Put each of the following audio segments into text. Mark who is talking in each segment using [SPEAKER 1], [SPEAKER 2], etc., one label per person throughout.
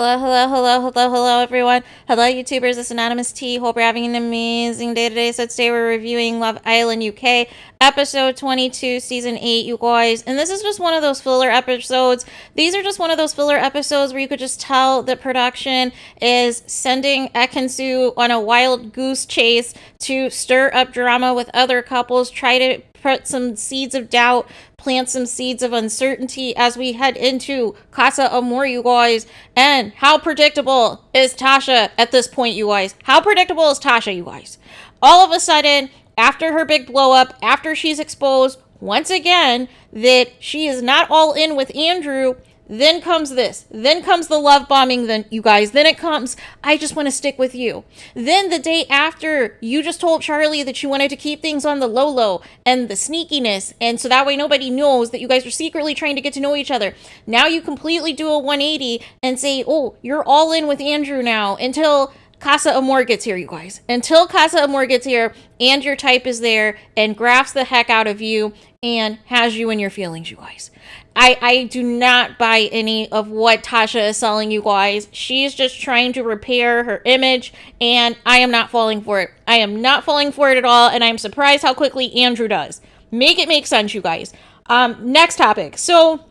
[SPEAKER 1] Hello, everyone. Hello, YouTubers. It's Anonymous T. Hope you're having an amazing day today. So today we're reviewing Love Island UK, episode 22, season 8, you guys. And this is just one of those filler episodes. These are just one of those filler episodes where you could just tell that production is sending EKIN-SU on a wild goose chase to stir up drama with other couples, try to put some seeds of doubt, plant some seeds of uncertainty as we head into Casa Amor, you guys. And how predictable is Tasha at this point, you guys? How predictable is Tasha, you guys? All of a sudden, after her big blow up, after she's exposed once again that she is not all in with Andrew, then comes this. Then comes the love bombing, then you guys. Then it comes, I just want to stick with you. Then the day after, you just told Charlie that you wanted to keep things on the low and the sneakiness. And so that way nobody knows that you guys are secretly trying to get to know each other. Now you completely do a 180 and say, oh, you're all in with Andrew now until Casa Amor gets here, you guys. Until Casa Amor gets here and your type is there and grafts the heck out of you and has you in your feelings, you guys. I do not buy any of what Tasha is selling, you guys. She's just trying to repair her image, and I am not falling for it. I am not falling for it at all, and I'm surprised how quickly Andrew does. Make it make sense, you guys. Next topic. So,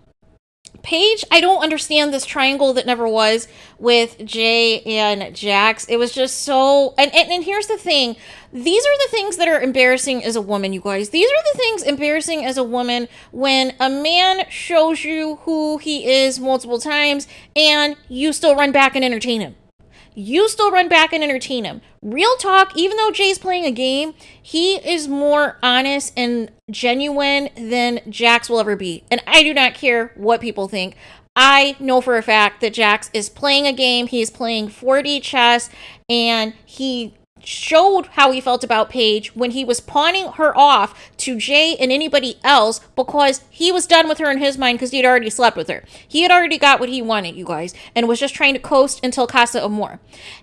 [SPEAKER 1] Paige, I don't understand this triangle that never was with Jay and Jax. It was just so... And here's the thing. These are the things that are embarrassing as a woman, you guys. These are the things embarrassing as a woman when a man shows you who he is multiple times and you still run back and entertain him. You still run back and entertain him. Real talk, even though Jay's playing a game, he is more honest and genuine than Jax will ever be. And I do not care what people think. I know for a fact that Jax is playing a game. He is playing 4D chess, and he showed how he felt about Paige when he was pawning her off to Jay and anybody else because he was done with her in his mind because he had already slept with her. He had already got what he wanted, you guys, and was just trying to coast until Casa Amor.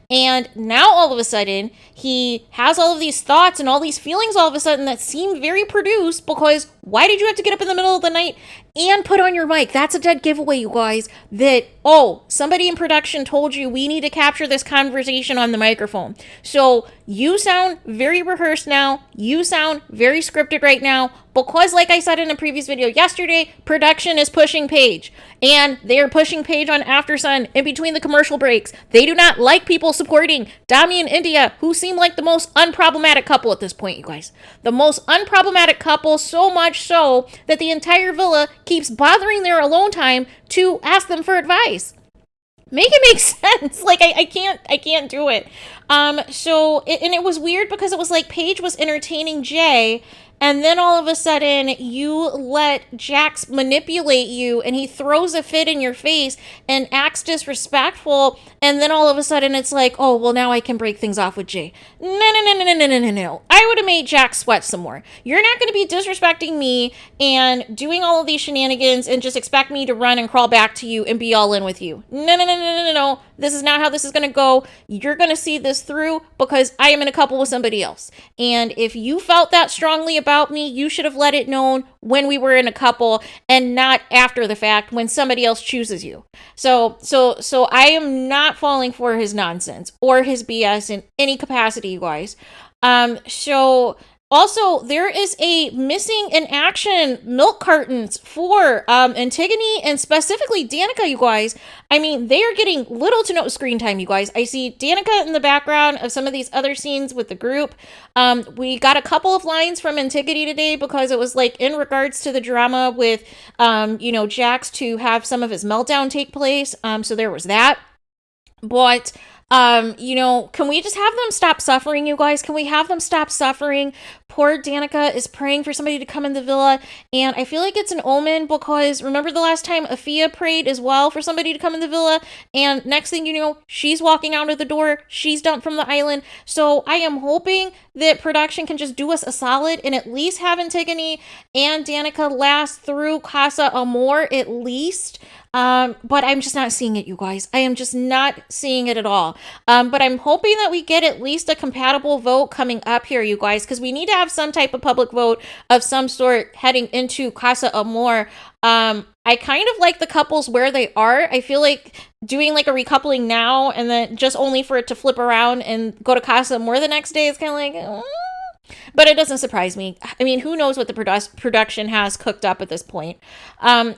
[SPEAKER 1] And now all of a sudden, he has all of these thoughts and all these feelings all of a sudden that seem very produced because why did you have to get up in the middle of the night and put on your mic? That's a dead giveaway, you guys, that, oh, somebody in production told you we need to capture this conversation on the microphone. So you sound very rehearsed now. You sound very scripted right now because, like I said in a previous video yesterday, production is pushing Paige. And they are pushing Paige on After Sun in between the commercial breaks. They do not like people supporting DAMI and INDIYAH, who seem like the most unproblematic couple at this point, you guys. The most unproblematic couple, so much so that the entire villa keeps bothering their alone time to ask them for advice. Make it make sense. Like, I can't do it. And it was weird because it was like Paige was entertaining Jay, and then all of a sudden you let Jax manipulate you and he throws a fit in your face and acts disrespectful. And then all of a sudden it's like, oh, well, now I can break things off with Jay. No. I would have made Jax sweat some more. You're not going to be disrespecting me and doing all of these shenanigans and just expect me to run and crawl back to you and be all in with you. No. This is not how this is going to go. You're going to see this through because I am in a couple with somebody else. And if you felt that strongly about me, you should have let it known when we were in a couple and not after the fact when somebody else chooses you. So I am not falling for his nonsense or his BS in any capacity, you guys. Also, there is a missing in action milk cartons for Antigone and specifically Danica, you guys. I mean, they are getting little to no screen time, you guys. I see Danica in the background of some of these other scenes with the group. We got a couple of lines from Antigone today because it was like in regards to the drama with, Jax to have some of his meltdown take place. So there was that. But... can we just have them stop suffering, you guys? Can we have them stop suffering? Poor Danica is praying for somebody to come in the villa, and I feel like it's an omen because remember the last time Afia prayed as well for somebody to come in the villa, and next thing you know, she's walking out of the door, she's dumped from the island. So I am hoping that production can just do us a solid and at least have Antigone and Danica last through Casa Amor at least. But I'm just not seeing it, you guys. I am just not seeing it at all. But I'm hoping that we get at least a compatible vote coming up here, you guys, because we need to have some type of public vote of some sort heading into Casa Amor. I kind of like the couples where they are. I feel like doing like a recoupling now and then just only for it to flip around and go to Casa Amor the next day is kind of like, but it doesn't surprise me. I mean, who knows what the production has cooked up at this point.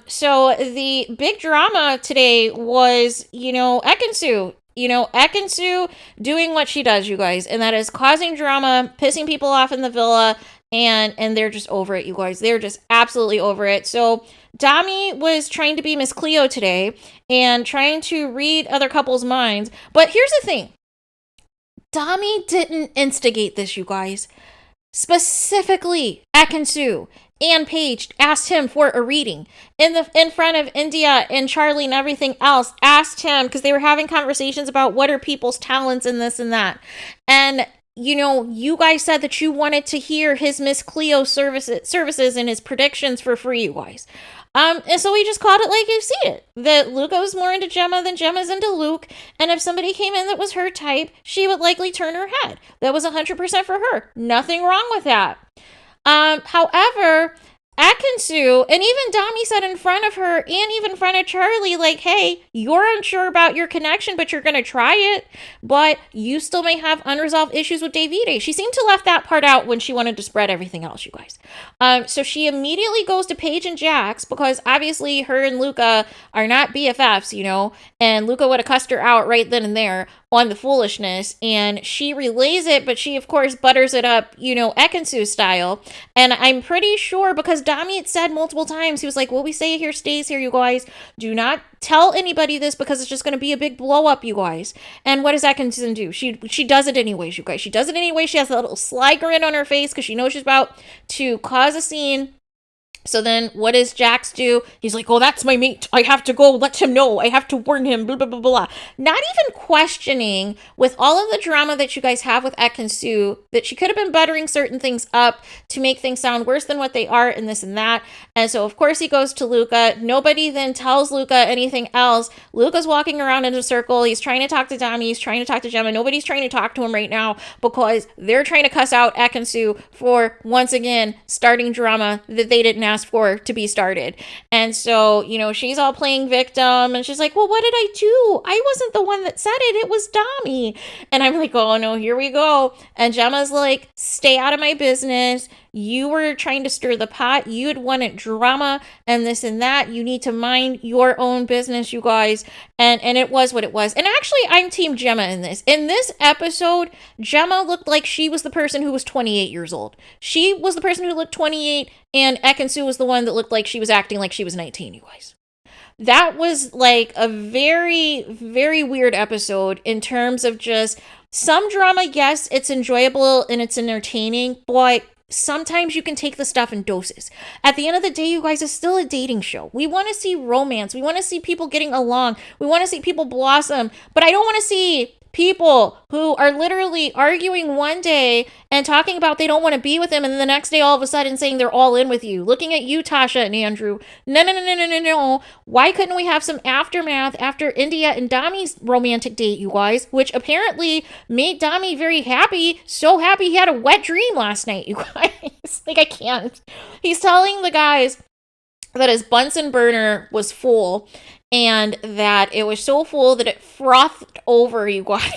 [SPEAKER 1] So the big drama today was, EKIN-SU. EKIN-SU doing what she does, you guys, and that is causing drama, pissing people off in the villa, and they're just over it, you guys. They're just absolutely over it. So DAMI was trying to be Miss Cleo today and trying to read other couples' minds. But here's the thing. DAMI didn't instigate this, you guys. Specifically, EKIN-SU and Paige asked him for a reading in front of Indiyah and Charlie and everything else. Asked him because they were having conversations about what are people's talents and this and that. And you guys said that you wanted to hear his Miss Cleo services and his predictions for free, you guys. And so we just called it like you see it. That Luca was more into Gemma than Gemma's into Luke. And if somebody came in that was her type, she would likely turn her head. That was 100% for her. Nothing wrong with that. However, EKIN-SU, and even DAMI said in front of her and even in front of Charlie, like, hey, you're unsure about your connection, but you're going to try it. But you still may have unresolved issues with Davide. She seemed to left that part out when she wanted to spread everything else, you guys. So she immediately goes to Paige and Jax because obviously her and Luca are not BFFs, and Luca would have cussed her out right then and there on the foolishness, and she relays it, but she of course butters it up, EKIN-SU style. And I'm pretty sure because DAMI had said multiple times, he was like, what we say here stays here, you guys. Do not tell anybody this because it's just going to be a big blow up, you guys. And what does EKIN-SU do? She does it anyways, you guys. She does it anyway. She has a little sly grin on her face because she knows she's about to cause a scene. So then what does Jax do? He's like, oh, that's my mate. I have to go let him know. I have to warn him, blah, blah, blah, blah. Not even questioning with all of the drama that you guys have with EKIN-SU that she could have been buttering certain things up to make things sound worse than what they are and this and that. And so, of course, he goes to Luca. Nobody then tells Luca anything else. Luca's walking around in a circle. He's trying to talk to DAMI. He's trying to talk to Gemma. Nobody's trying to talk to him right now because they're trying to cuss out EKIN-SU for, once again, starting drama that they didn't ask for to be started. And so, she's all playing victim and she's like, well, what did I do? I wasn't the one that said it. It was DAMI. And I'm like, oh no, here we go. And Gemma's like, stay out of my business. You were trying to stir the pot. You had wanted drama and this and that. You need to mind your own business, you guys. And it was what it was. And actually, I'm team Gemma in this. In this episode, Gemma looked like she was the person who was 28 years old. She was the person who looked 28, and EKIN-SU was the one that looked like she was acting like she was 19, you guys. That was like a very, very weird episode in terms of just some drama. Yes, it's enjoyable and it's entertaining, but sometimes you can take the stuff in doses. At the end of the day, you guys, it's still a dating show. We want to see romance. We want to see people getting along. We want to see people blossom. But I don't want to see people who are literally arguing one day and talking about they don't want to be with him, and then the next day all of a sudden saying they're all in with you. Looking at you, Tasha and Andrew. No. Why couldn't we have some aftermath after Indiyah and DAMI's romantic date, you guys? Which apparently made DAMI very happy. So happy he had a wet dream last night, you guys. Like, I can't. He's telling the guys that his Bunsen burner was full and that it was so full that it frothed over, you guys.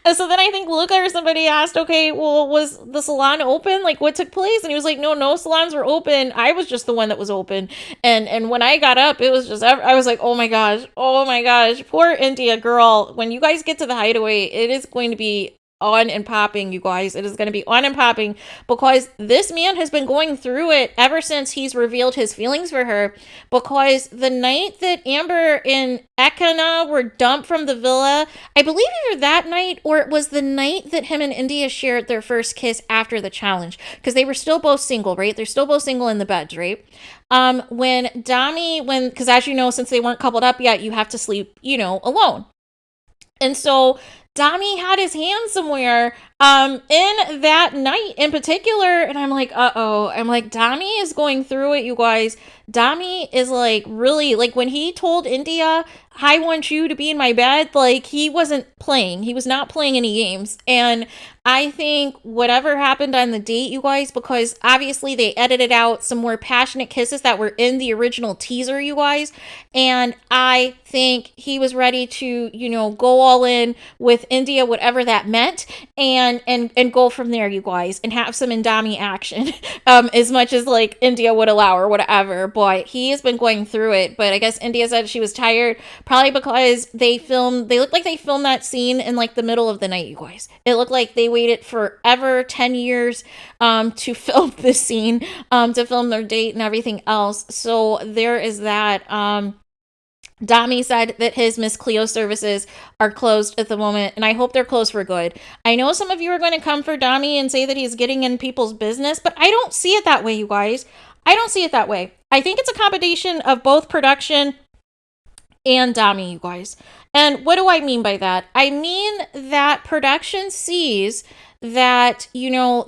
[SPEAKER 1] And so then I think Luca or somebody asked, okay, well, was the salon open? Like, what took place? And he was like, no salons were open. I was just the one that was open. And when I got up, it was just, I was like, oh my gosh. Poor Indiyah girl. When you guys get to the hideaway, it is going to be on and popping, you guys. It is going to be on and popping because this man has been going through it ever since he's revealed his feelings for her. Because the night that Amber and Ekina were dumped from the villa, I believe either that night or it was the night that him and Indiyah shared their first kiss after the challenge, because they were still both single, right? They're still both single in the beds, right? Because as you know, since they weren't coupled up yet, you have to sleep, alone. And so DAMI had his hand somewhere In that night in particular, and I'm like, uh-oh. I'm like, Dami is going through it, you guys. Dami is like really, like when he told India, I want you to be in my bed, like he wasn't playing. He was not playing any games. And I think whatever happened on the date, you guys, because obviously they edited out some more passionate kisses that were in the original teaser, you guys. And I think he was ready to, go all in with India, whatever that meant, and go from there, you guys, and have some Indami action, as much as like India would allow or whatever. But he has been going through it. But I guess India said she was tired, probably because they looked like they filmed that scene in like the middle of the night, you guys. It looked like they waited forever, 10 years, to film this scene, to film their date and everything else. So there is that. Dami said that his Miss Cleo services are closed at the moment, and I hope they're closed for good. I know some of you are going to come for Dami and say that he's getting in people's business, but I don't see it that way, you guys. I don't see it that way. I think it's a combination of both production and Dami, you guys. And what do I mean by that? I mean that production sees that, they know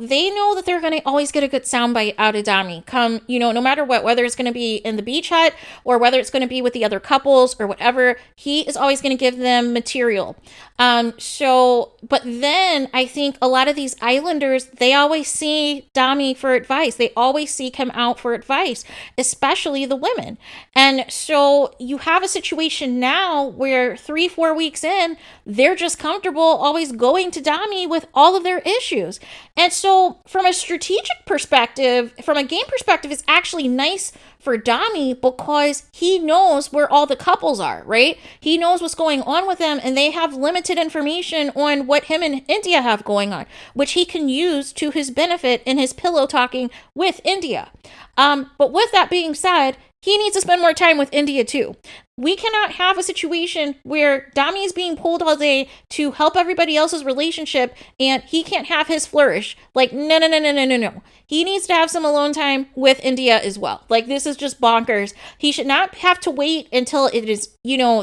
[SPEAKER 1] that they're going to always get a good soundbite out of Dami. Come, no matter what, whether it's going to be in the beach hut or whether it's going to be with the other couples or whatever, he is always going to give them material. But then I think a lot of these islanders, they always see Dami for advice. They always seek him out for advice, especially the women. And so you have a situation now where 3-4 weeks in, they're just comfortable always going to Dami with all of their issues. And so from a strategic perspective, from a game perspective, it's actually nice for Dami because he knows where all the couples are, right? He knows what's going on with them, and they have limited information on what him and India have going on, which he can use to his benefit in his pillow talking with India. But with that being said, he needs to spend more time with India too. We cannot have a situation where Dami is being pulled all day to help everybody else's relationship and he can't have his flourish. Like, no. He needs to have some alone time with India as well. Like, this is just bonkers. He should not have to wait until it is,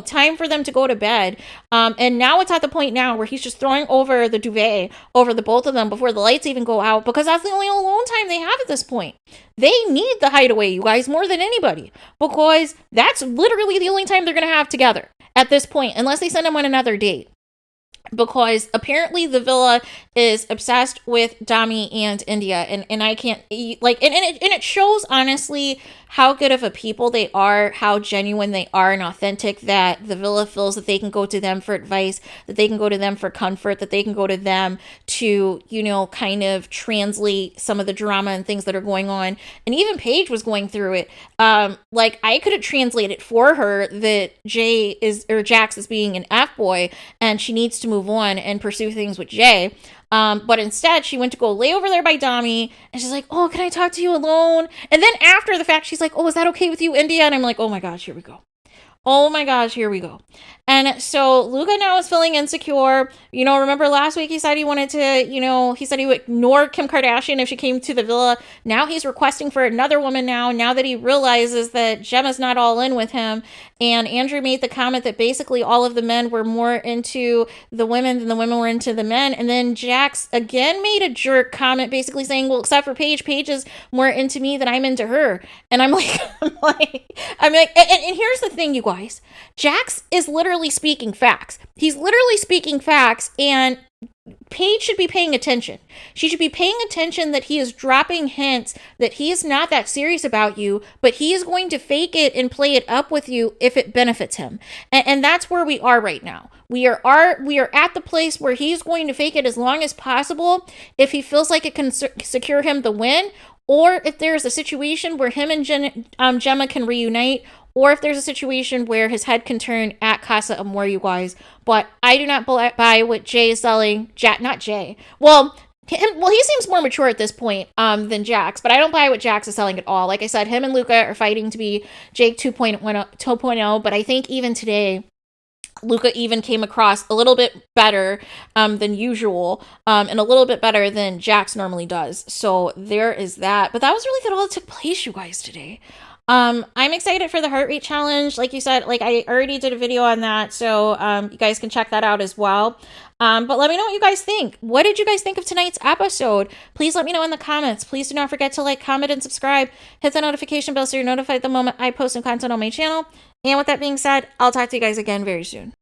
[SPEAKER 1] time for them to go to bed. And now it's at the point now where he's just throwing over the duvet over the both of them before the lights even go out, because that's the only alone time they have at this point. They need the hideaway, you guys, more than anybody, because that's literally the only time they're going to have together at this point, unless they send him on another date. Because apparently the villa is obsessed with Dami and India, and I can't, like, and it shows honestly how good of a people they are, how genuine they are and authentic, that the villa feels that they can go to them for advice, that they can go to them for comfort, that they can go to them to, kind of translate some of the drama and things that are going on. And even Paige was going through it. Like, I could have translated for her that Jax is being an F-boy and she needs to move on and pursue things with Jay. But instead, she went to go lay over there by Dami, and she's like, oh, can I talk to you alone? And then after the fact, she's like, oh, is that okay with you, India? And I'm like, oh my gosh, here we go. Oh my gosh, here we go. And so Luca now is feeling insecure. Remember last week he said he wanted to, he said he would ignore Kim Kardashian if she came to the villa. Now he's requesting for another woman now that he realizes that Gemma's not all in with him. And Andrew made the comment that basically all of the men were more into the women than the women were into the men. And then Jax again made a jerk comment basically saying, well, except for Paige is more into me than I'm into her. And I'm like, and here's the thing, you guys. Jax is literally speaking facts. He's literally speaking facts, and Paige should be paying attention. She should be paying attention that he is dropping hints that he is not that serious about you, but he is going to fake it and play it up with you if it benefits him. And that's where we are right now. We are at the place where he's going to fake it as long as possible if he feels like it can secure him the win, or if there's a situation where him and Gemma can reunite, or if there's a situation where his head can turn at Casa Amor, you guys. But I do not buy what Jay is selling. Not Jay. Well, he seems more mature at this point than Jax, but I don't buy what Jax is selling at all. Like I said, him and Luca are fighting to be Jake 2.0, but I think even today, Luca even came across a little bit better than usual, and a little bit better than Jax normally does. So there is that. But that was really all that took place, you guys, today. I'm excited for the heart rate challenge. Like you said, like I already did a video on that, so you guys can check that out as well. But let me know what you guys think. What did you guys think of tonight's episode? Please let me know in the comments. Please do not forget to like, comment, and subscribe. Hit the notification bell so you're notified the moment I post new content on my channel. And with that being said, I'll talk to you guys again very soon.